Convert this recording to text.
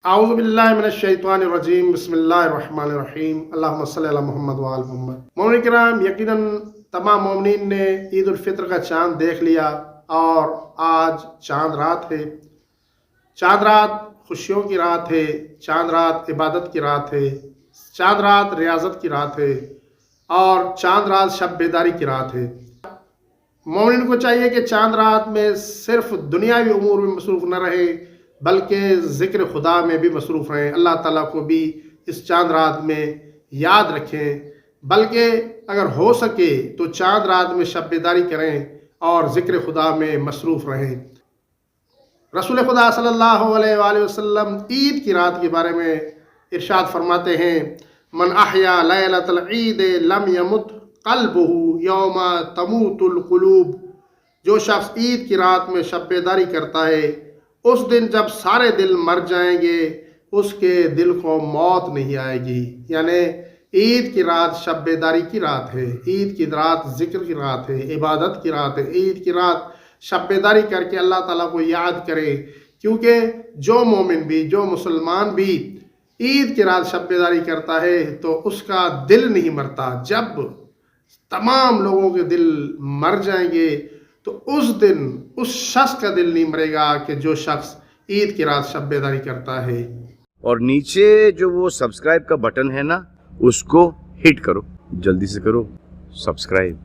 आऊज़ु बिल्लाहि मिनश्शैतानिर्रजीम बिस्मिल्लाहिर्रहमानिर्रहीम अल्लाहुम्मा सल्लि अला मुहम्मद व आल मुहम्मद। मोमिन किराम, यकीनन तमाम मोमिनीन ने ईद उल फित्र का चाँद देख लिया और आज चाँद रात है। चाँद रात खुशियों की रात है, चाँद रात इबादत की रात है, चाँद रात रियाजत की रात है और चाँद रात शब बेदारी की रात है। मोमिन को चाहिए कि चाँद रात में सिर्फ दुनियावी उमूर में मसरूफ़ न रहे बल्कि ज़िक्र खुदा में भी मसरूफ़ रहें, अल्लाह ताला को भी इस चाँद रात में याद रखें, बल्कि अगर हो सके तो चाँद रात में शब बेदारी करें और ज़िक्र खुदा में मसरूफ़ रहें। रसूल खुदा सल्लल्लाहु अलैहि वसल्लम ईद की रात के बारे में इरशाद फरमाते हैं, मन अहया लैलतल ईद लम यमुत क़ल्बुहु यौमा तमूतुल क़ुलूब। जो शख्स ईद की रात में शब बेदारी करता है, उस दिन जब सारे दिल मर जाएंगे उसके दिल को मौत नहीं आएगी। यानी ईद की रात शब बेदारी की रात है, ईद की रात ज़िक्र की रात है, इबादत की रात है। ईद की रात शब बेदारी करके अल्लाह ताला को याद करे, क्योंकि जो मोमिन भी, जो मुसलमान भी ईद की रात शब बेदारी करता है तो उसका दिल नहीं मरता। जब तमाम लोगों के दिल मर जाएंगे तो उस दिन उस शख्स का दिल नहीं मरेगा कि जो शख्स ईद की रात शब बेदारी करता है। और नीचे जो वो सब्सक्राइब का बटन है ना, उसको हिट करो, जल्दी से करो सब्सक्राइब।